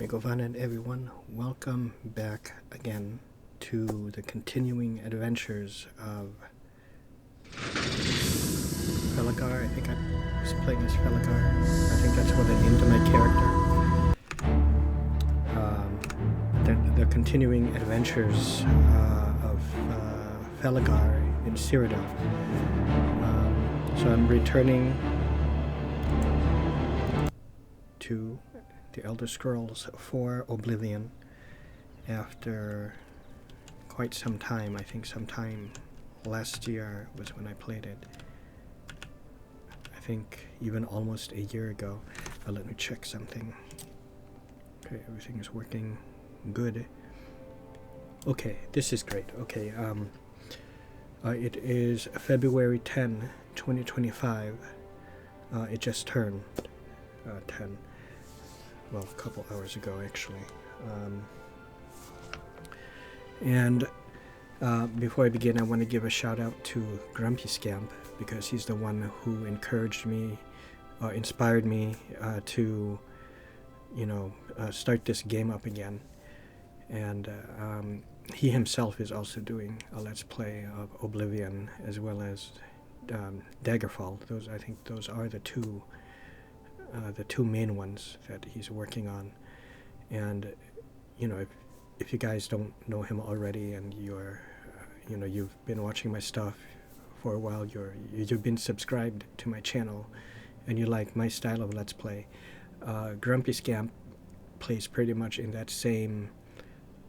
Megovanen, everyone. Welcome back again to the continuing adventures of Felagar. I think I was playing as Felagar. I think that's what I named my character. The continuing adventures of Felagar in Cyrodiil. So I'm returning to the Elder Scrolls for Oblivion after quite some time. I think sometime last year was when I played it. I think even almost a year ago. Let me check something. Okay, everything is working good. Okay, this is great. Okay, it is February 10, 2025. It just turned 10. Well, a couple hours ago, actually. Before I begin, I want to give a shout out to Grumpy Scamp, because he's the one who encouraged me, inspired me to, start this game up again. And he himself is also doing a Let's Play of Oblivion, as well as Daggerfall. I think those are the two main ones that he's working on. And if you guys don't know him already, and you're you've been watching my stuff for a while, you've been subscribed to my channel, and you like my style of Let's Play, Grumpy Scamp plays pretty much in that same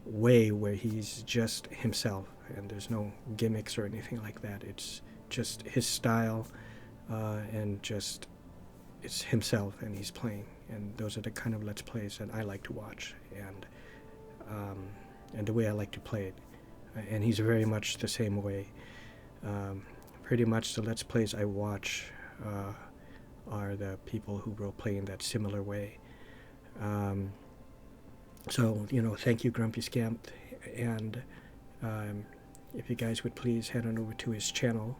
way, where he's just himself and there's no gimmicks or anything like that. It's just his style, and just it's himself, and he's playing, and those are the kind of Let's Plays that I like to watch, and the way I like to play it. And he's very much the same way. Pretty much the Let's Plays I watch are the people who role-play in that similar way. So, thank you, Grumpy Scamp, and if you guys would please head on over to his channel.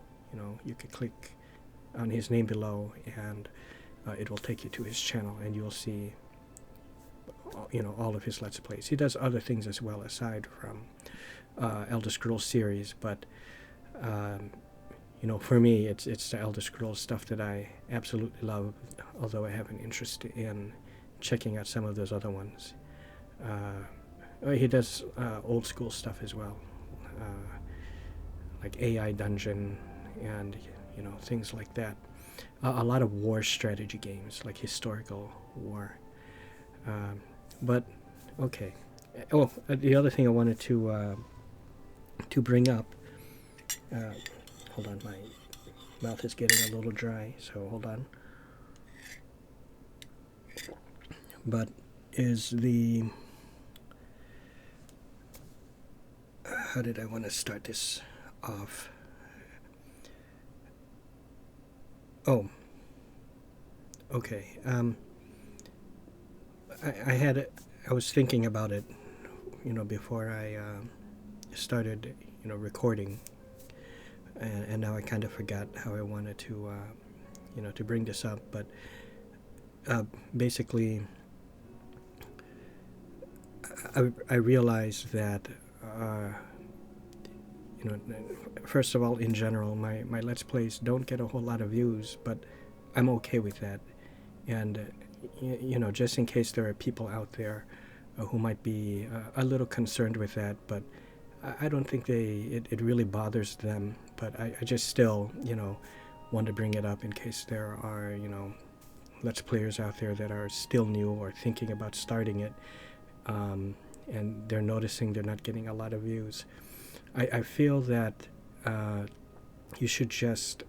You could click on his name below, and it will take you to his channel, and you'll see all of his Let's Plays. He does other things as well aside from Elder Scrolls series, but for me it's the Elder Scrolls stuff that I absolutely love, although I have an interest in checking out some of those other ones. He does old school stuff as well, like AI Dungeon and things like that. A lot of war strategy games, like historical war. But okay. Oh, the other thing I wanted to bring up. Hold on, my mouth is getting a little dry, so hold on. But is the how did I want to start this off? Oh, okay. I was thinking about it, before I started, recording, and now I kind of forgot how I wanted to, to bring this up. But basically, I realized that, first of all, in general, my Let's Plays don't get a whole lot of views, but I'm okay with that. And just in case there are people out there who might be a little concerned with that, but I don't think it really bothers them. But I just still, want to bring it up in case there are, Let's Players out there that are still new or thinking about starting it, and they're noticing they're not getting a lot of views. I feel that you should just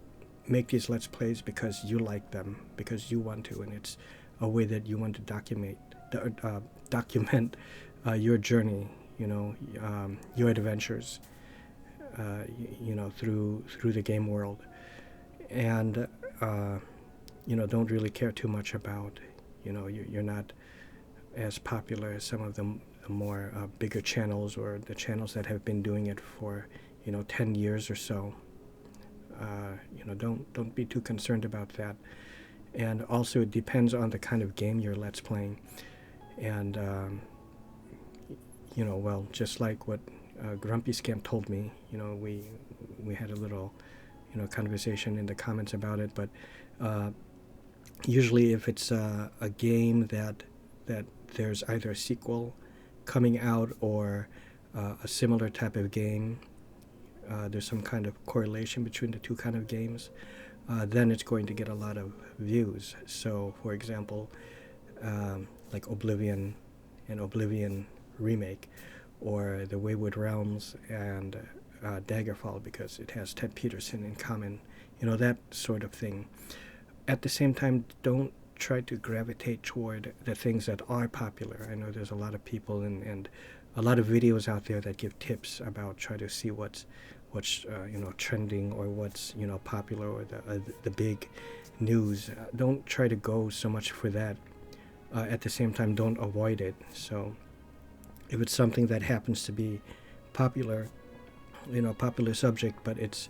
make these Let's Plays because you like them, because you want to, and it's a way that you want to document your journey, your adventures, through the game world, and don't really care too much about, you're not as popular as some of the more bigger channels, or the channels that have been doing it for 10 years or so. Don't be too concerned about that. And also, it depends on the kind of game you're Let's Playing. And well, just like what Grumpy Scamp told me, we had a little conversation in the comments about it. But usually, if it's a game that there's either a sequel coming out or a similar type of game, there's some kind of correlation between the two kind of games, then it's going to get a lot of views. So, for example, like Oblivion and Oblivion Remake, or the Wayward Realms and Daggerfall, because it has Ted Peterson in common, that sort of thing. At the same time, don't try to gravitate toward the things that are popular. I know there's a lot of people and a lot of videos out there that give tips about try to see what's trending, or what's popular, or the big news. Don't try to go so much for that. At the same time, don't avoid it. So if it's something that happens to be popular, popular subject, but it's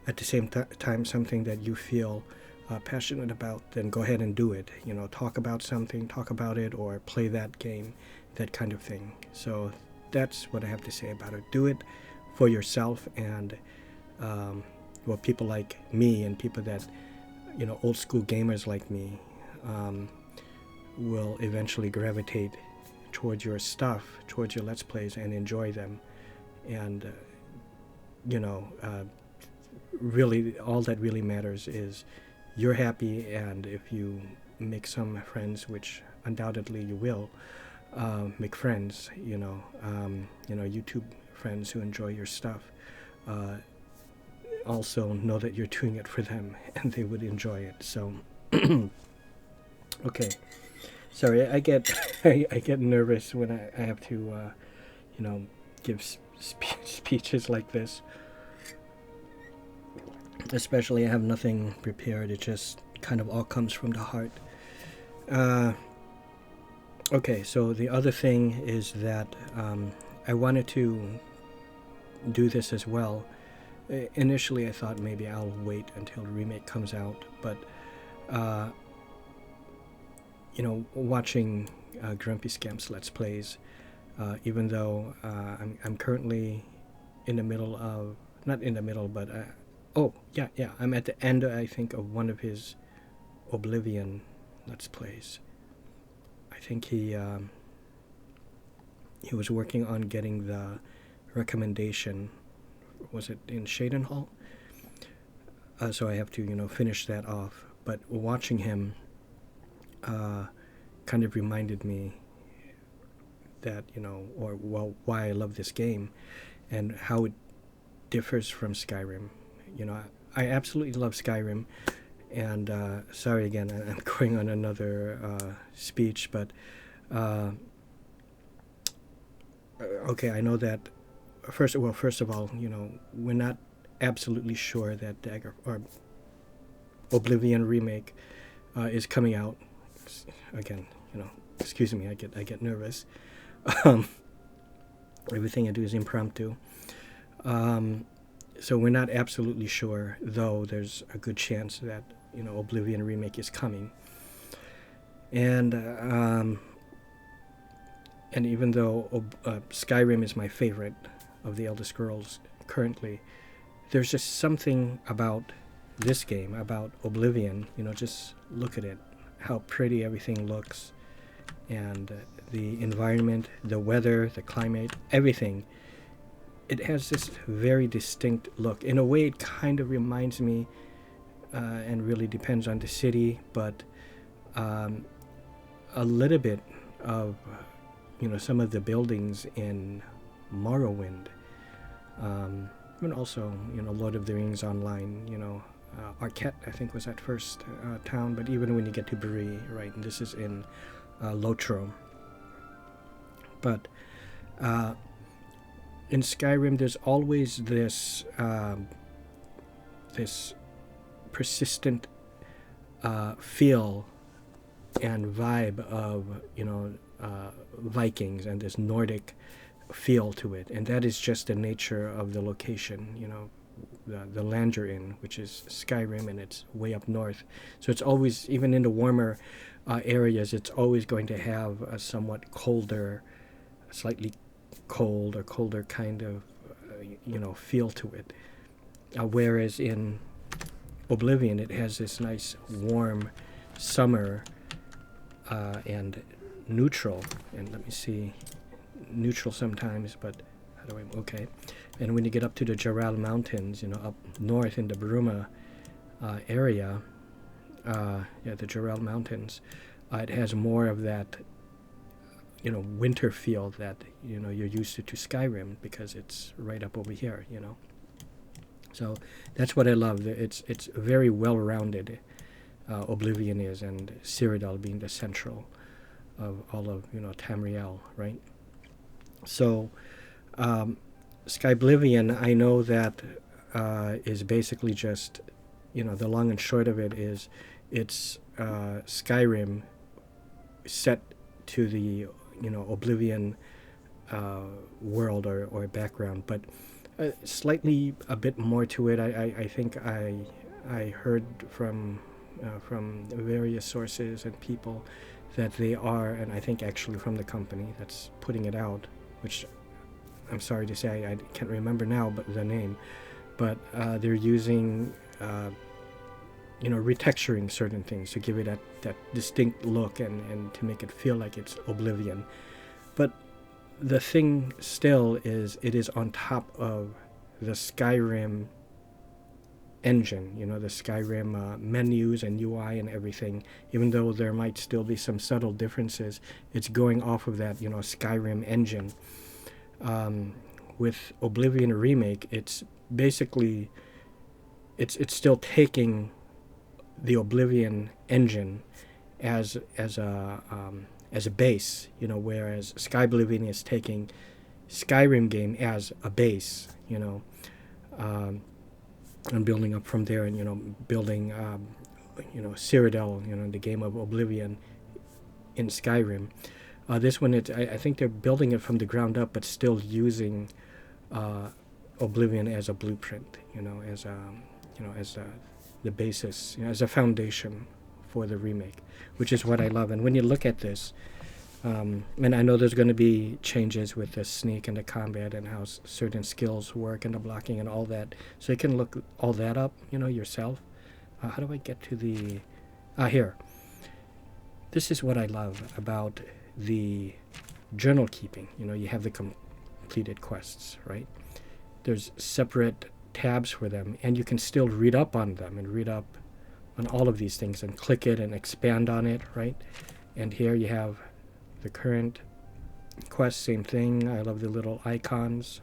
at the same time something that you feel passionate about, then go ahead and do it. Talk about something, talk about it, or play that game, that kind of thing. So that's what I have to say about it. Do it for yourself, and people like me and people that, old school gamers like me, will eventually gravitate towards your stuff, towards your Let's Plays, and enjoy them. And really, all that really matters is you're happy, and if you make some friends, which undoubtedly you will, make friends, YouTube friends who enjoy your stuff, also know that you're doing it for them, and they would enjoy it. So, okay. Sorry, I get I get nervous when I have to, give speeches like this. Especially, I have nothing prepared. It just kind of all comes from the heart. Okay, so the other thing is that I wanted to do this as well. Initially, I thought maybe I'll wait until the remake comes out, but watching Grumpy Scamp's Let's Plays, even though I'm currently in the middle of, not in the middle, but I'm at the end, I think, of one of his Oblivion Let's Plays. I think he was working on getting the recommendation. Was it in Shaden Hall? So I have to, finish that off. But watching him kind of reminded me that, why I love this game and how it differs from Skyrim. I absolutely love Skyrim, and sorry again, I'm going on another speech, but okay, I know that first of all, we're not absolutely sure that Dagger or Oblivion remake is coming out. Again, excuse me, I get nervous. Everything I do is impromptu. So we're not absolutely sure, though there's a good chance that, Oblivion remake is coming. And even though Skyrim is my favorite of the Elder Scrolls currently, there's just something about this game, about Oblivion, just look at it, how pretty everything looks, and the environment, the weather, the climate, everything. It has this very distinct look. In a way, it kind of reminds me, and really depends on the city, but a little bit of, some of the buildings in Morrowind. And also, Lord of the Rings Online, Arquette, I think, was that first town, but even when you get to Bree, right, and this is in Lotro. But in Skyrim, there's always this this persistent feel and vibe of Vikings, and this Nordic feel to it, and that is just the nature of the location. the land you're in, which is Skyrim, and it's way up north. So it's always, even in the warmer areas, it's always going to have a somewhat colder, slightly cold or colder kind of feel to it. Whereas in Oblivion, it has this nice warm summer and neutral, and let me see, neutral sometimes, but how do I, okay. And when you get up to the Jauffre Mountains, up north in the Bruma area, the Jauffre Mountains, it has more of that, winter feel that, you're used to Skyrim, because it's right up over here, So that's what I love. It's very well-rounded, Oblivion is, and Cyrodiil being the central of all of, Tamriel, right? So, Skyblivion, I know that is basically just, the long and short of it is, it's Skyrim set to the, Oblivion world or background, but slightly a bit more to it. I think I heard from various sources and people that they are, and I think actually from the company that's putting it out, which I'm sorry to say I can't remember now, but the name, but they're using retexturing certain things to give it that distinct look and to make it feel like it's Oblivion. But the thing still is, it is on top of the Skyrim engine, the Skyrim menus and UI and everything. Even though there might still be some subtle differences, it's going off of that, Skyrim engine. With Oblivion Remake, it's basically, it's still taking the Oblivion engine as a base, whereas Skyblivion is taking Skyrim game as a base, and building up from there, and building Cyrodiil, the game of Oblivion in Skyrim. This one, I think they're building it from the ground up, but still using Oblivion as a blueprint, as the basis, as a foundation for the remake, which is what I love. And when you look at this, and I know there's going to be changes with the sneak and the combat and how certain skills work and the blocking and all that, so you can look all that up, yourself. How do I get to the... here. This is what I love about the journal keeping. You have the completed quests, right? There's separate tabs for them, and you can still read up on them and read up on all of these things and click it and expand on it, right? And here you have the current quest, same thing. I love the little icons.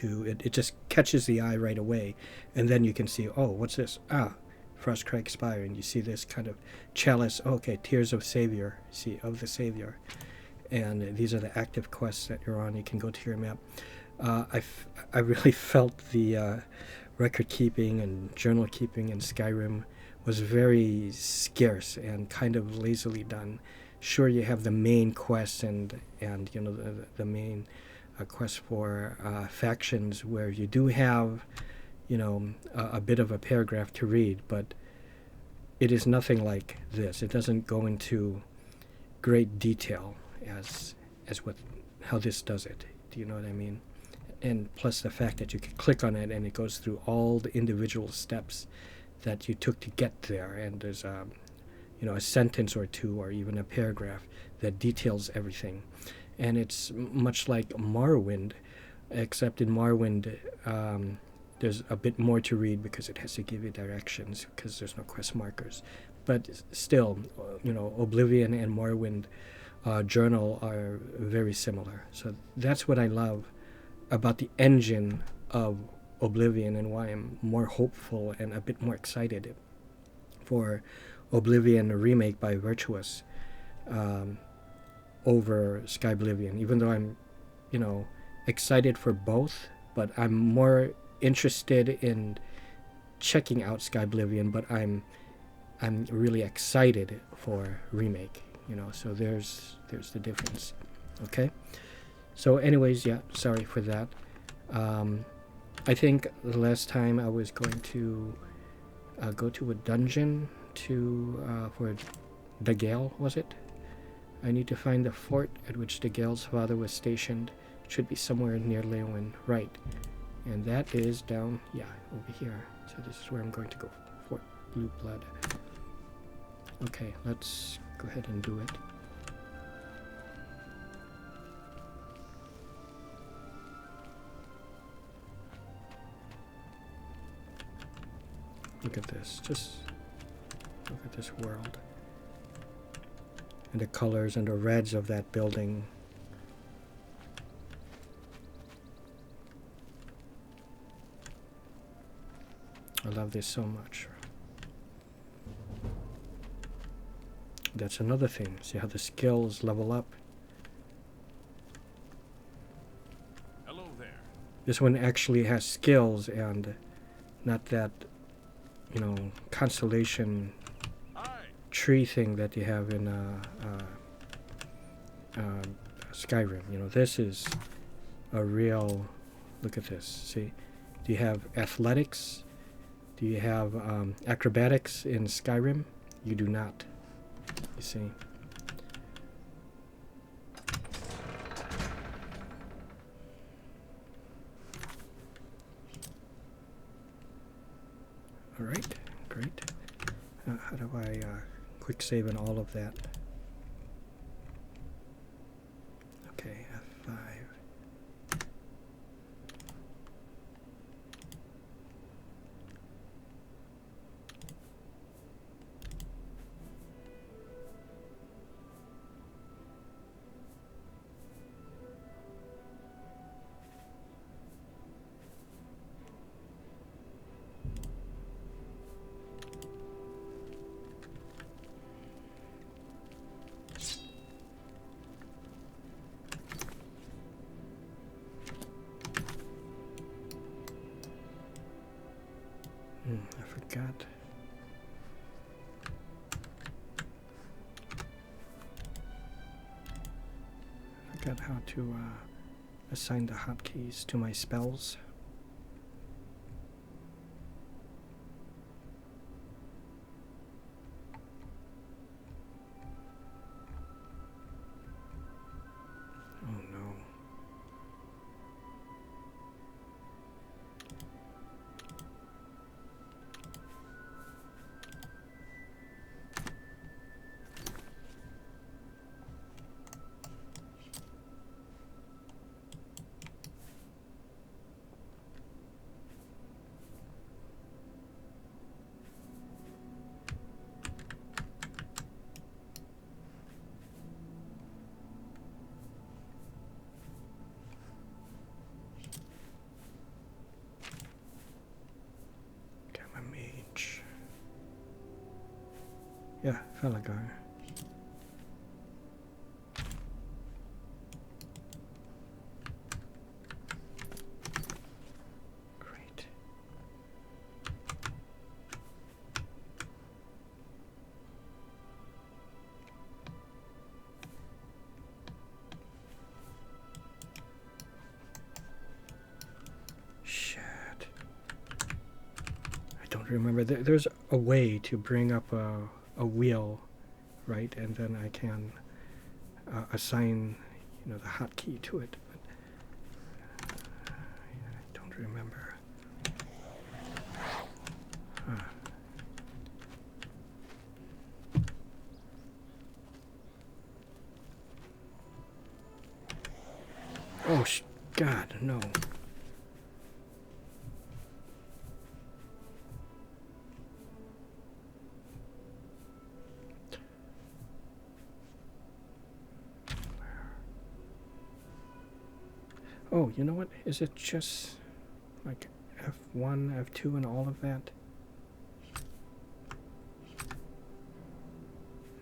It just catches the eye right away, and then you can see, oh, what's this? Frostcrag Spire, and you see this kind of chalice. Okay, Tears of Savior, of the Savior, and these are the active quests that you're on. You can go to your map. I really felt the record keeping and journal keeping in Skyrim was very scarce and kind of lazily done. Sure, you have the main quests and the main quest for factions where you do have a bit of a paragraph to read, but it is nothing like this. It doesn't go into great detail as how this does it. Do you know what I mean? And plus the fact that you can click on it and it goes through all the individual steps that you took to get there, and there's a sentence or two or even a paragraph that details everything. And it's much like Morrowind, except in Morrowind there's a bit more to read because it has to give you directions because there's no quest markers. But still, Oblivion and Morrowind journal are very similar. So that's what I love about the engine of Oblivion and why I'm more hopeful and a bit more excited for Oblivion remake by Virtuous over Skyblivion, even though I'm excited for both, but I'm more interested in checking out Skyblivion, but I'm really excited for remake, so there's the difference. Okay, so anyways, yeah, sorry for that. I think the last time I was going to go to a dungeon to for the Gale, was it? I need to find the fort at which the Gale's father was stationed. It should be somewhere near Leeuwin, right? And that is down, yeah, over here. So this is where I'm going to go. Fort Blue Blood. Okay, let's go ahead and do it. Look at this. Just look at this world. And the colors and the reds of that building. I love this so much. That's another thing. See how the skills level up. Hello there. This one actually has skills and not that, you know, constellation tree thing that you have in Skyrim. You know, this is a real, look at this. See, do you have athletics? Do you have acrobatics in Skyrim? You do not. You see. All right, great. How do I quick save in all of that? Okay, F5. I forgot. I forgot how to assign the hotkeys to my spells. Oh no. Yeah, Felagar. Great. Shit. I don't remember. There's a way to bring up a wheel, right? And then I can assign, you know, the hotkey to it. But I don't remember. Oh, God, no. Oh, you know what? Is it just like F1, F2, and all of that?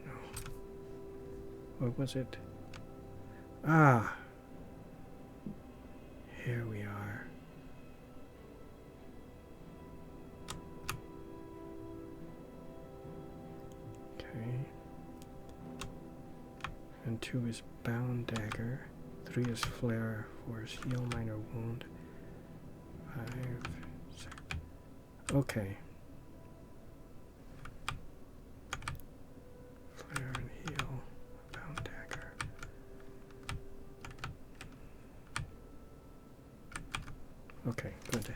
No. What was it? Ah. Here we are. Okay. And 2 is bound dagger. 3 is flare, 4 is heal minor wound. 5, 6. Okay. Flare and heal. Bound dagger. Okay, good.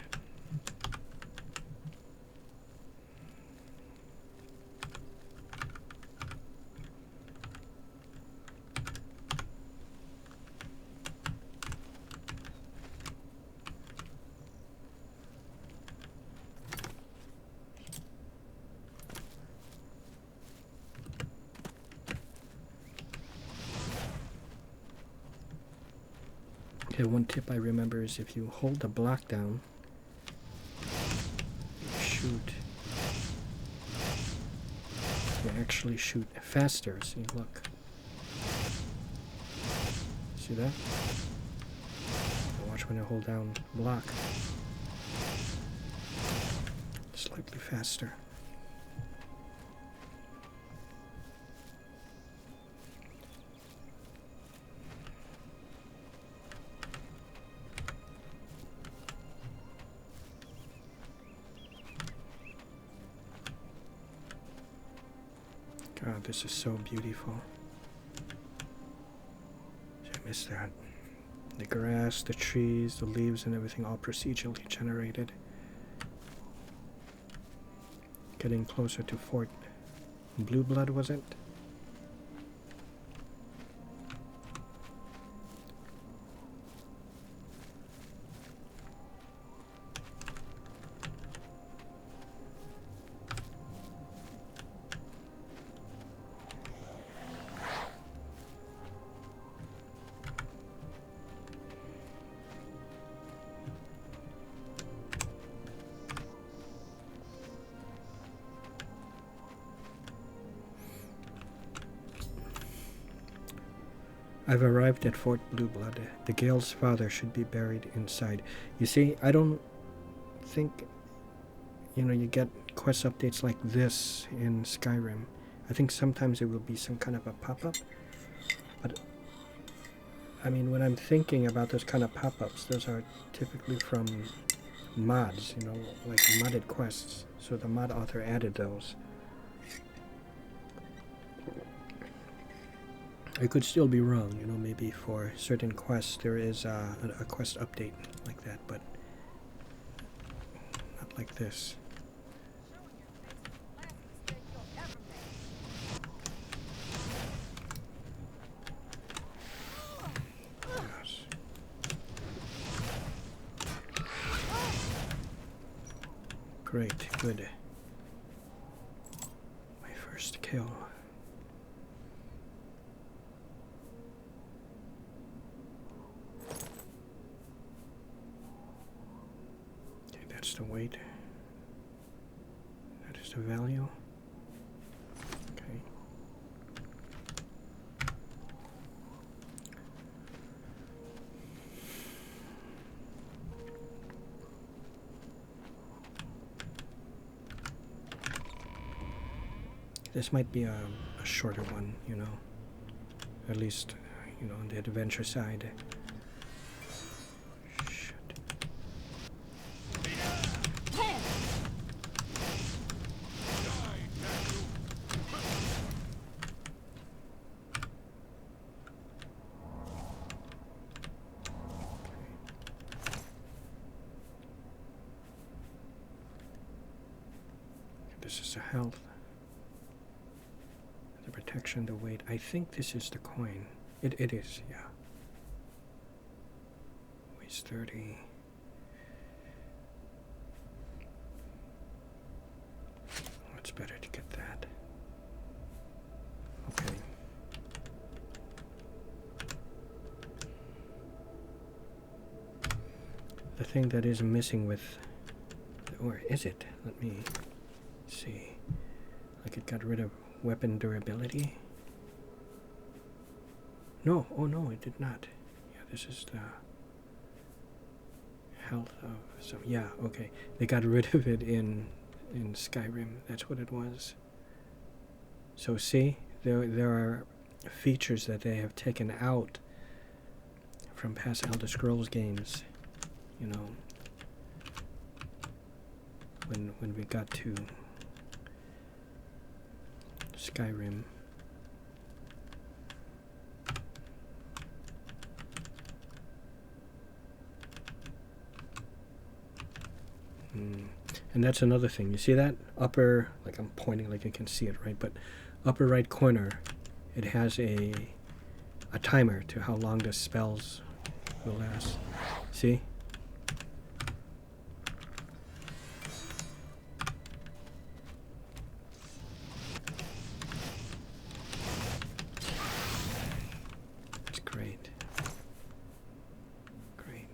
Okay, one tip I remember is if you hold the block down, you shoot. You actually shoot faster. See, look. See that? Now watch when I hold down block. Slightly faster. God, this is so beautiful. I miss that. The grass, the trees, the leaves, and everything all procedurally generated. Getting closer to Fort Blue Blood, was it? I've arrived at Fort Blue Blood. The Gale's father should be buried inside. You see, I don't think, you get quest updates like this in Skyrim. I think sometimes it will be some kind of a pop-up. But, I mean, when I'm thinking about those kind of pop-ups, those are typically from mods, like modded quests. So the mod author added those. I could still be wrong, maybe for certain quests there is a quest update like that, but not like this. Yes. Great, good. My first kill. The weight. That is the value. Okay. This might be a shorter one, at least, on the adventure side. This is the health, the protection, the weight. I think this is the coin. It is, yeah. Weighs 30. Oh, it's better to get that. Okay. The thing that is missing with, or is it? Let me see. Like it got rid of weapon durability? No, oh no, it did not. Yeah, this is the health of some, yeah, okay. They got rid of it in Skyrim. That's what it was. So see, there are features that they have taken out from past Elder Scrolls games, when we got to Skyrim. And that's another thing. You see that upper, like I'm pointing like you can see it, right? But upper right corner, it has a timer to how long the spells will last. See? It's great. Great.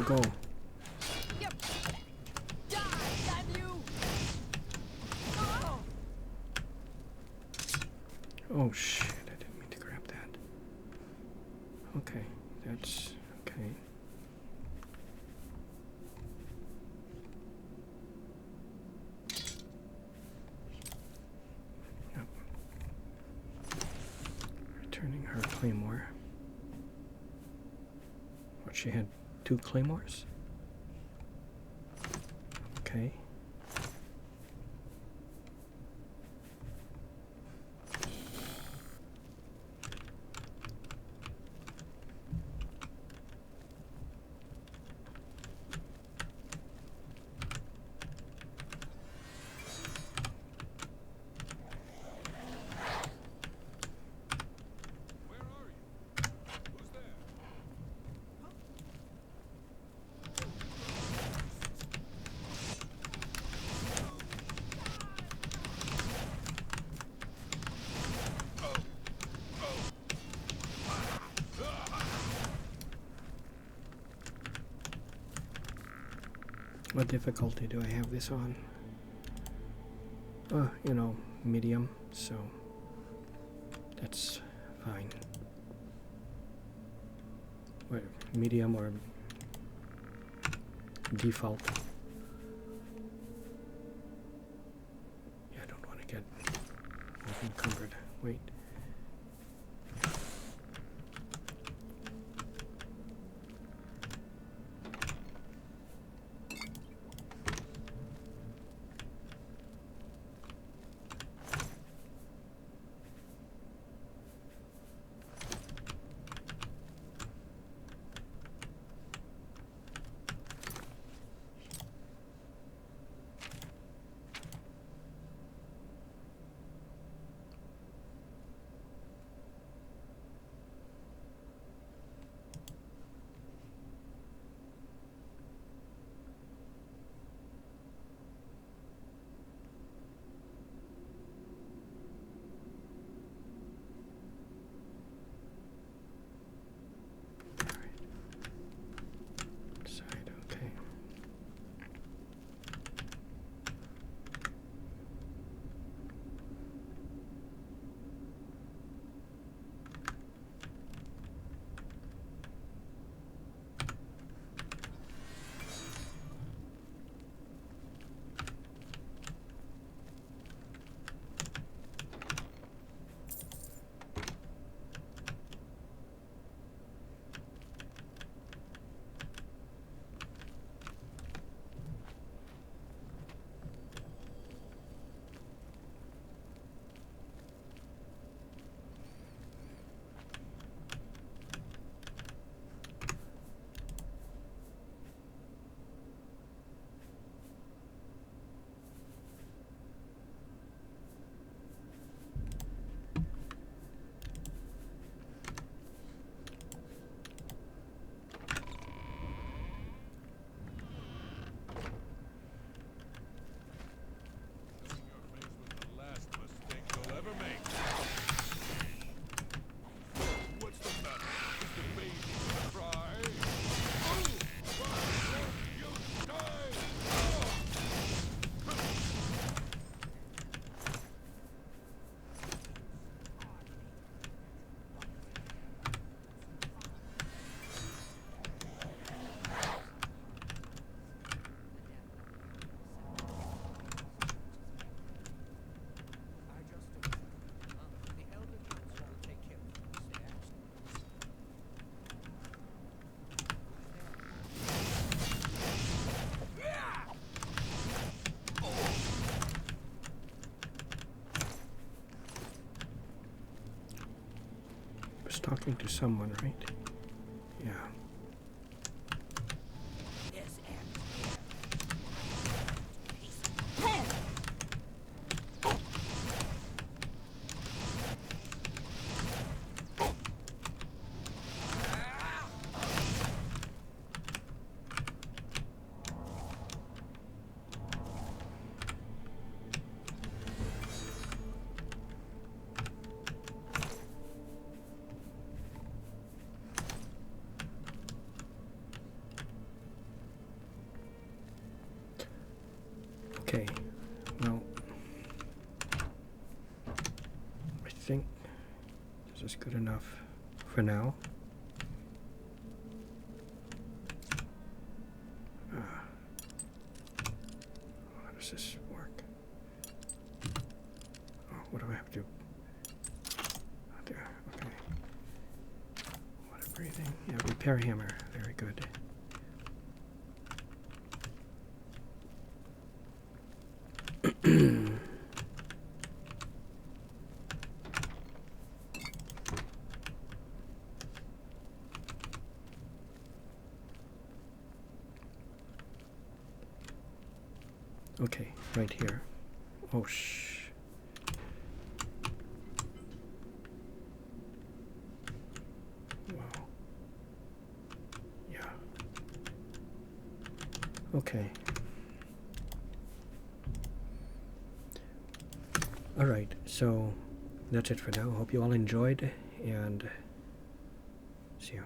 Go. Oh shit, I didn't mean to grab that. Okay, that's okay. Yep. Returning her claymore. What, she had 2 claymores? Okay. What difficulty do I have this on? You know, medium, so that's fine. What, medium or default? Yeah, I don't want to get encumbered. Wait. talking to someone, right? Yeah. Okay, well, I think this is good enough for now. How does this work? Oh, what do I have to do? There, okay. Water breathing. Yeah, repair hammer. Very good. Okay, right here. Oh, wow. Yeah. Okay. Alright, so that's it for now. Hope you all enjoyed, and see you.